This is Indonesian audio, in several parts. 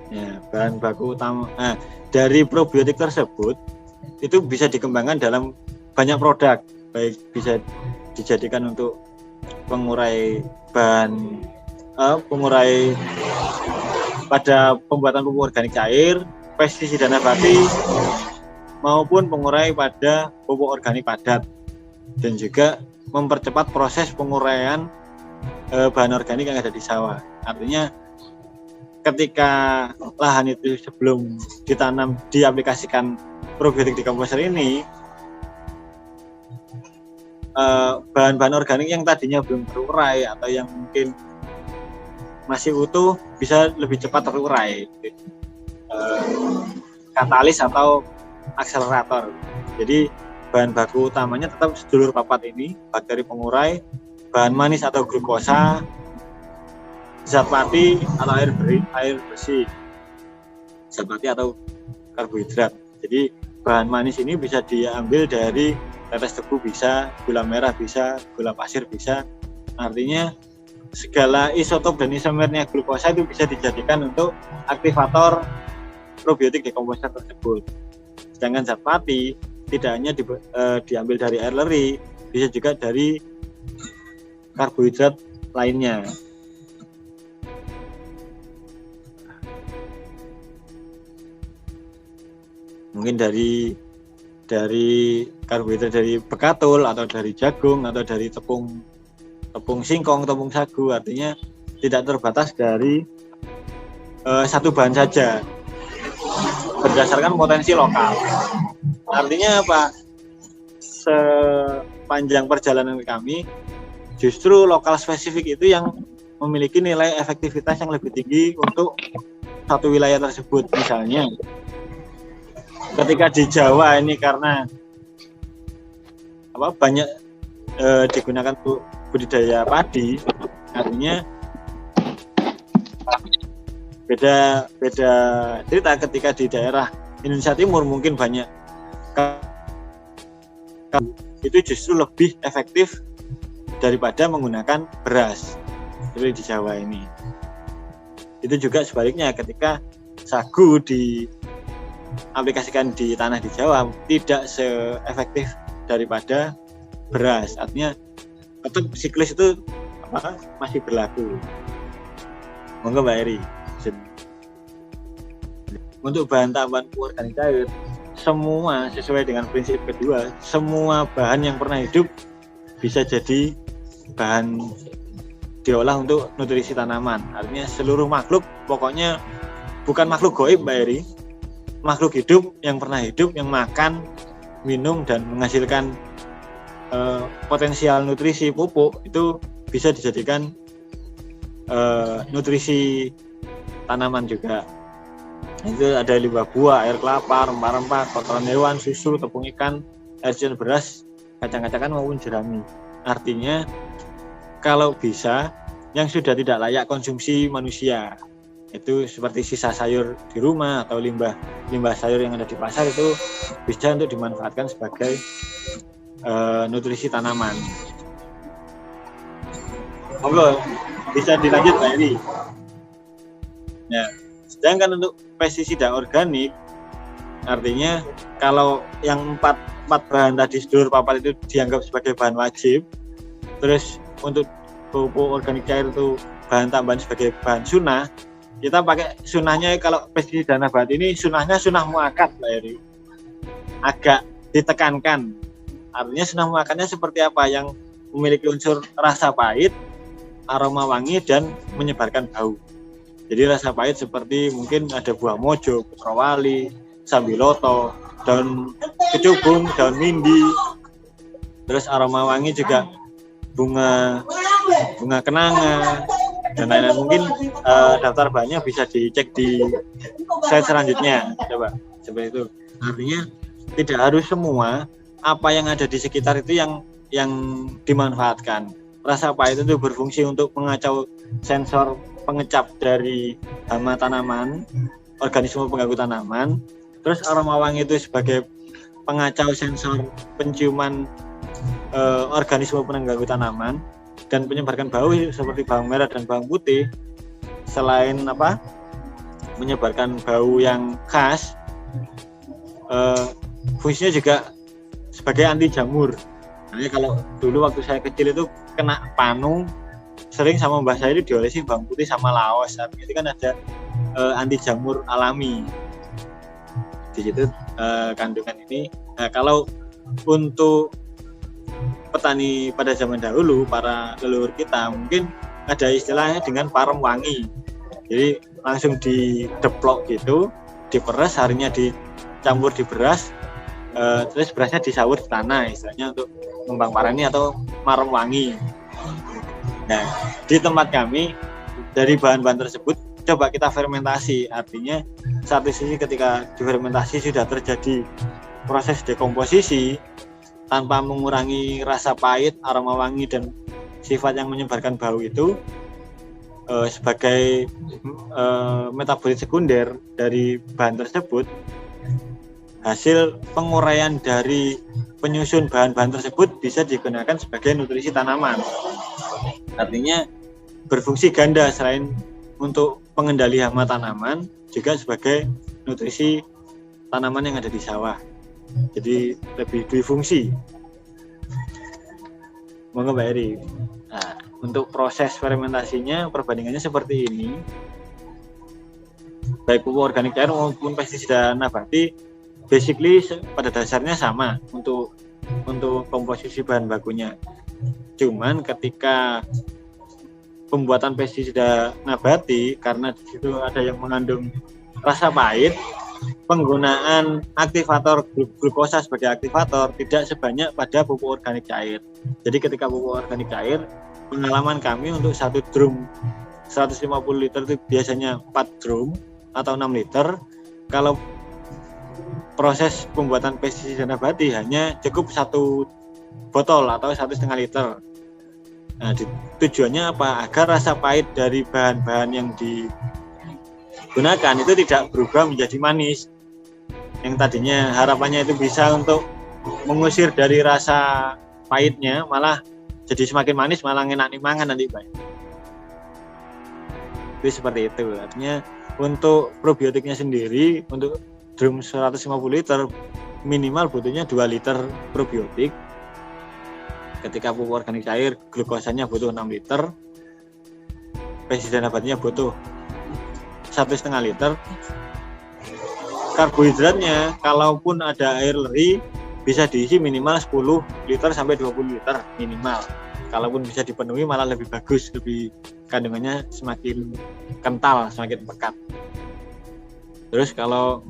Ya, bahan baku utama. Nah, dari probiotik tersebut itu bisa dikembangkan dalam banyak produk, baik bisa dijadikan untuk pengurai bahan pengurai pada pembuatan pupuk organik cair, pestisida nabati, maupun pengurai pada pupuk organik padat, dan juga mempercepat proses penguraian bahan organik yang ada di sawah. Artinya ketika lahan itu sebelum ditanam diaplikasikan probiotik dekomposer ini, bahan-bahan organik yang tadinya belum terurai atau yang mungkin masih utuh bisa lebih cepat terurai. Katalis atau akselerator. Jadi bahan baku utamanya tetap sedulur papat ini, bakteri pengurai, bahan manis atau glukosa, zat mati atau air bersih, zat mati atau karbohidrat. Jadi bahan manis ini bisa diambil dari tetes tebu bisa, gula merah bisa, gula pasir bisa. Artinya segala isotop dan isomernya glukosa itu bisa dijadikan untuk aktivator probiotik dekomposer tersebut. Sedangkan zat mati tidak hanya diambil dari air leri, bisa juga dari karbohidrat lainnya. Mungkin dari karbohidrat dari bekatul atau dari jagung atau dari tepung singkong, tepung sagu. Artinya tidak terbatas dari satu bahan saja, berdasarkan potensi lokal. Artinya apa? Sepanjang perjalanan kami, justru lokal spesifik itu yang memiliki nilai efektivitas yang lebih tinggi untuk satu wilayah tersebut. Misalnya ketika di Jawa ini karena banyak digunakan budidaya padi, artinya beda cerita ketika di daerah Indonesia Timur mungkin banyak itu justru lebih efektif daripada menggunakan beras seperti di Jawa ini. Itu juga sebaliknya ketika sagu diaplikasikan di tanah di Jawa tidak seefektif daripada beras. Artinya tetap siklus itu masih berlaku. Monggo Mbak Eri. Untuk bahan tambahan pupuk organik cair, semua sesuai dengan prinsip kedua, semua bahan yang pernah hidup bisa jadi bahan diolah untuk nutrisi tanaman. Artinya seluruh makhluk, pokoknya bukan makhluk gaib Mbak Eri, makhluk hidup yang pernah hidup, yang makan, minum dan menghasilkan potensial nutrisi pupuk itu bisa dijadikan nutrisi tanaman juga. Itu ada limbah buah, air kelapa, rempah-rempah, kotoran hewan, susu, tepung ikan, air cucian beras, kacang-kacangan maupun jerami. Artinya kalau bisa yang sudah tidak layak konsumsi manusia, itu seperti sisa sayur di rumah atau limbah sayur yang ada di pasar, itu bisa untuk dimanfaatkan sebagai nutrisi tanaman. Monggo bisa dilanjut Mbak Eri. Ya. Sedangkan untuk pestisida organik, artinya kalau yang empat bahan tadi sedulur papat itu dianggap sebagai bahan wajib, terus untuk pupuk organik cair itu bahan tambahan sebagai bahan sunnah, kita pakai sunnahnya. Kalau pestisida nabati ini sunnahnya sunnah muakkad Mbak Eri, agak ditekankan. Artinya sunnah muakkadnya seperti apa? Yang memiliki unsur rasa pahit, aroma wangi dan menyebarkan bau. Jadi rasa pahit seperti mungkin ada buah mojo, putrawali, sambiloto, daun kecubung, daun mindi. Terus aroma wangi juga bunga kenanga dan lain-lain. Mungkin daftar bahannya bisa dicek di slide selanjutnya. Coba seperti itu. Artinya tidak harus semua apa yang ada di sekitar itu yang dimanfaatkan. Rasa pahit itu berfungsi untuk mengacau sensor pengecap dari hama tanaman, organisme pengganggu tanaman. Terus aroma wangi itu sebagai pengacau sensor penciuman organisme pengganggu tanaman, dan penyebarkan bau seperti bawang merah dan bawang putih. Selain menyebarkan bau yang khas, fungsinya juga sebagai anti jamur. Nah, kalau dulu waktu saya kecil itu kena panu, sering sama mbah saya itu diolesi bawang putih sama laos. Itu kan ada anti jamur alami di situ kandungan ini. Nah, kalau untuk petani pada zaman dahulu, para leluhur kita mungkin ada istilahnya dengan parem wangi. Jadi langsung dideplok gitu, diperes, harinya dicampur di beras, terus berasnya disaur di tanah, istilahnya untuk kembang parani atau marem wangi. Nah, di tempat kami dari bahan-bahan tersebut coba kita fermentasi, artinya satu sisi ketika difermentasi sudah terjadi proses dekomposisi tanpa mengurangi rasa pahit, aroma wangi dan sifat yang menyebarkan bau itu, sebagai metabolit sekunder dari bahan tersebut, hasil penguraian dari penyusun bahan-bahan tersebut bisa digunakan sebagai nutrisi tanaman. Artinya berfungsi ganda, selain untuk pengendali hama tanaman, juga sebagai nutrisi tanaman yang ada di sawah. Jadi lebih difungsi. Monggo Mbak Eri. Nah, untuk proses fermentasinya perbandingannya seperti ini. Baik pupuk organik cair maupun pestisida nabati basically pada dasarnya sama untuk komposisi bahan bakunya. Cuman ketika pembuatan pestisida nabati, karena di situ ada yang mengandung rasa pahit, penggunaan aktivator glukosa sebagai aktivator tidak sebanyak pada pupuk organik cair. Jadi ketika pupuk organik cair, pengalaman kami untuk satu drum 150 liter itu biasanya 4 drum atau 6 liter. Kalau proses pembuatan pestisida nabati hanya cukup 1 botol atau 1,5 liter. Nah, tujuannya apa? Agar rasa pahit dari bahan-bahan yang digunakan itu tidak berubah menjadi manis. Yang tadinya harapannya itu bisa untuk mengusir dari rasa pahitnya, malah jadi semakin manis, malah enak dimakan nanti Pak. Itu seperti itu. Artinya untuk probiotiknya sendiri, untuk drum 150 liter minimal butuhnya 2 liter probiotik. Ketika pupuk organik cair, glukosanya butuh 6 liter, pestisida nabatinya butuh 1,5 liter. Karbohidratnya, kalaupun ada air leri, bisa diisi minimal 10 liter sampai 20 liter minimal. Kalaupun bisa dipenuhi malah lebih bagus, lebih kandungannya semakin kental, semakin pekat. Terus kalau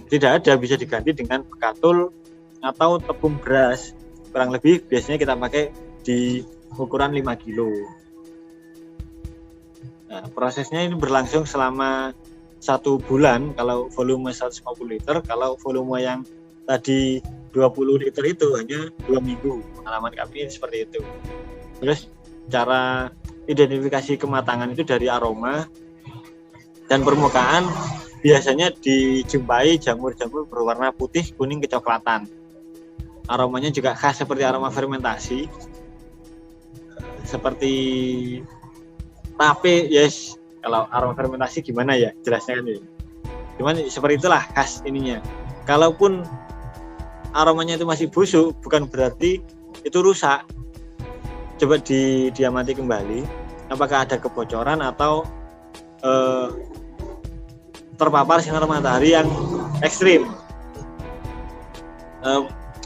tidak ada, bisa diganti dengan bekatul atau tepung beras. Kurang lebih biasanya kita pakai di ukuran 5 kilo. Nah, prosesnya ini berlangsung selama 1 bulan kalau volume 150 liter. Kalau volume yang tadi 20 liter itu hanya 2 minggu. Pengalaman kami seperti itu. Terus cara identifikasi kematangan itu dari aroma dan permukaan. Biasanya dijumpai jamur-jamur berwarna putih, kuning, kecoklatan. Aromanya juga khas seperti aroma fermentasi, seperti tape. Yes, kalau aroma fermentasi gimana ya jelasnya kan? Cuman seperti itulah khas ininya. Kalaupun aromanya itu masih busuk, bukan berarti itu rusak. Coba diamati kembali, apakah ada kebocoran atau terpapar sinar matahari yang ekstrim.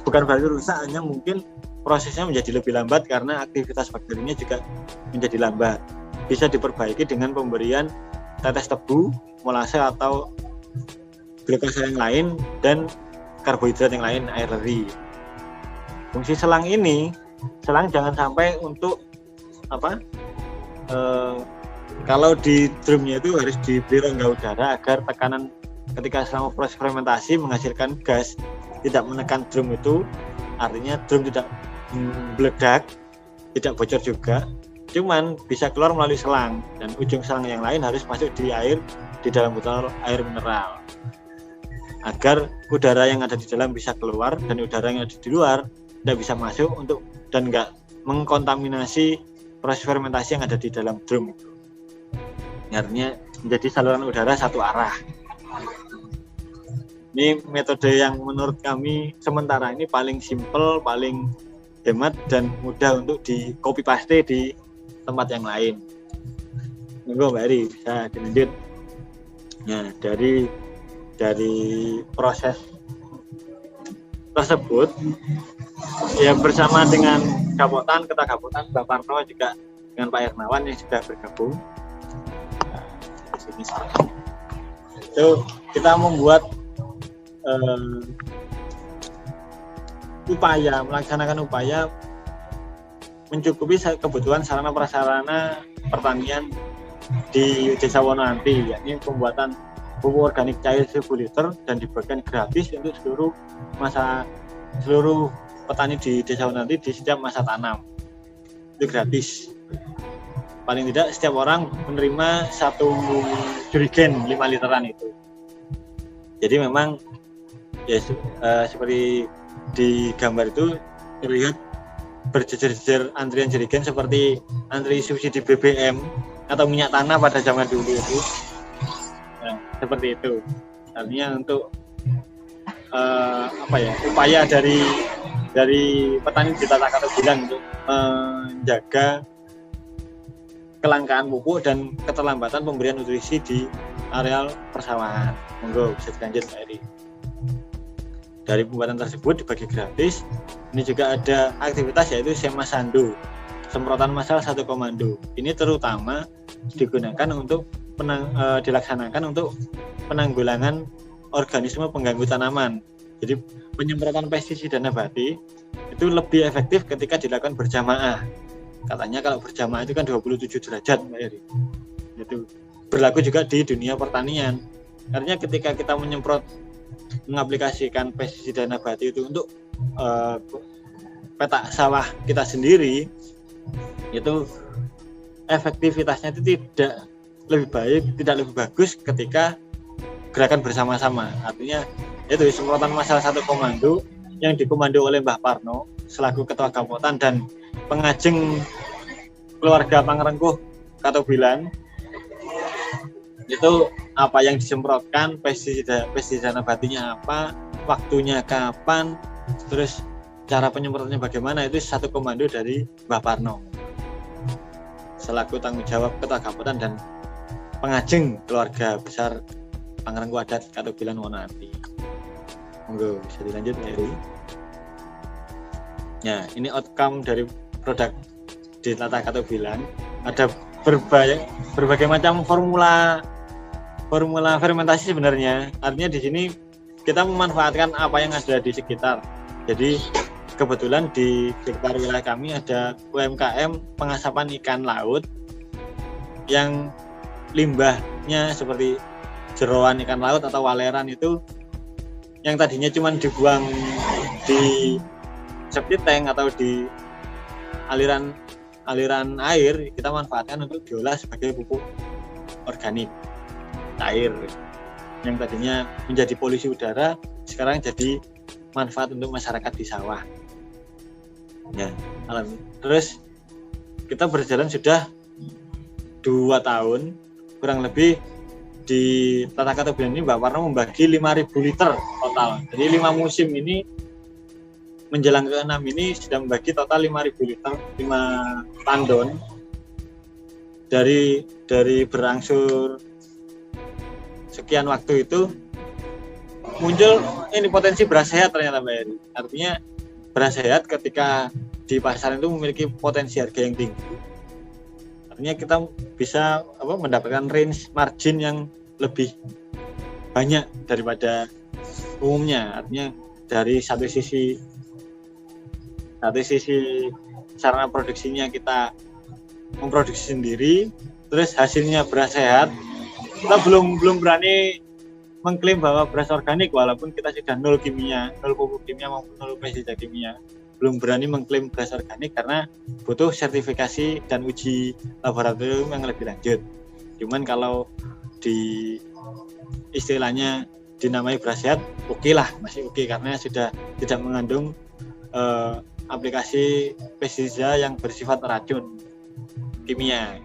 Bukan berarti rusak, hanya mungkin prosesnya menjadi lebih lambat karena aktivitas bakterinya juga menjadi lambat. Bisa diperbaiki dengan pemberian tetes tebu, molase atau glukosa yang lain dan karbohidrat yang lain, air leri. Fungsi selang ini, selang jangan sampai untuk kalau di drumnya itu harus diberi rongga udara agar tekanan ketika selama proses fermentasi menghasilkan gas tidak menekan drum itu, artinya drum tidak meledak, tidak bocor juga, cuman bisa keluar melalui selang, dan ujung selang yang lain harus masuk di air, di dalam botol air mineral, agar udara yang ada di dalam bisa keluar dan udara yang ada di luar tidak bisa masuk dan nggak mengkontaminasi proses fermentasi yang ada di dalam drum. Artinya menjadi saluran udara satu arah. Ini metode yang menurut kami sementara ini paling simple, paling hemat dan mudah untuk di copy paste di tempat yang lain. Monggo Mbak Eri bisa dilanjut. Nah, dari proses tersebut ya bersama dengan Gapotan, Ketua Gapotan Mbak Parno juga dengan Pak Hermawan yang sudah bergabung. So, kita membuat melaksanakan upaya mencukupi kebutuhan sarana prasarana pertanian di Desa Wonanti, yakni pembuatan pupuk organik cair 1000 liter dan dibagikan gratis untuk seluruh petani di Desa Wonanti di setiap masa tanam. Itu gratis. Paling tidak setiap orang menerima 1 jerigen 5 literan itu. Jadi memang ya seperti di gambar itu terlihat berjejer-jejer antrian jerigen seperti antri subsidi BBM atau minyak tanah pada zaman dulu itu. Nah, seperti itu. Artinya untuk upaya dari petani di Tata Kata Bilang untuk menjaga kelangkaan pupuk dan keterlambatan pemberian nutrisi di areal persawahan. Monggo bisa dilanjut Pak Eri. Dari pembuatan tersebut dibagi gratis. Ini juga ada aktivitas yaitu Sema Sandu, semprotan massal 1 komando. Ini terutama digunakan untuk dilaksanakan untuk penanggulangan organisme pengganggu tanaman. Jadi penyemprotan pestisida nabati itu lebih efektif ketika dilakukan berjamaah. Katanya kalau berjamaah itu kan 27 derajat Mbak Eri. Itu berlaku juga di dunia pertanian. Artinya ketika kita mengaplikasikan pestisida nabati itu untuk petak sawah kita sendiri, itu efektivitasnya itu tidak lebih baik, tidak lebih bagus ketika gerakan bersama-sama. Artinya itu semprotan massal 1 komando yang dikomando oleh Mbah Parno selaku Ketua Gapotan dan pengajeng keluarga Pangrengkuh Katobilan. Itu apa yang disemprotkan, pestisida nabatinya apa, waktunya kapan, terus cara penyemprotannya bagaimana, itu 1 komando dari Mbah Parno selaku tanggung jawab Ketua Gapotan dan pengajeng keluarga besar Pangrengkuh Adat Katobilan Wonanti. Monggo bisa dilanjut Eri. Ya, ini outcome dari produk di Tata Katobilan. Ada berbagai macam formula fermentasi sebenarnya. Artinya di sini kita memanfaatkan apa yang ada di sekitar. Jadi kebetulan di sekitar wilayah kami ada UMKM pengasapan ikan laut yang limbahnya seperti jeroan ikan laut atau waleran itu yang tadinya cuma dibuang di septic tank atau di aliran air, kita manfaatkan untuk diolah sebagai pupuk organik cair yang tadinya menjadi polusi udara, sekarang jadi manfaat untuk masyarakat di sawah. Ya, terus kita berjalan sudah 2 tahun kurang lebih di Tata Katobilan ini Mbak Parno membagi 5.000 liter total. Jadi 5 musim ini menjelang ke-6 ini sudah membagi total 5.000 liter, 5 tandon. Dari berangsur sekian waktu itu muncul ini potensi beras sehat ternyata Mbak Eri. Artinya beras sehat ketika di pasaran itu memiliki potensi harga yang tinggi. Artinya kita bisa mendapatkan range margin yang lebih banyak daripada umumnya. Artinya dari satu sisi sarana produksinya kita memproduksi sendiri, terus hasilnya beras sehat. Kita belum berani mengklaim bahwa beras organik walaupun kita sudah 0 kimia, 0 pupuk kimia maupun 0 pestisida kimia. Belum berani mengklaim beras organik karena butuh sertifikasi dan uji laboratorium yang lebih lanjut. Cuman kalau di istilahnya dinamai beras sehat, oke lah, masih oke karena sudah tidak mengandung aplikasi pestisida yang bersifat racun kimia.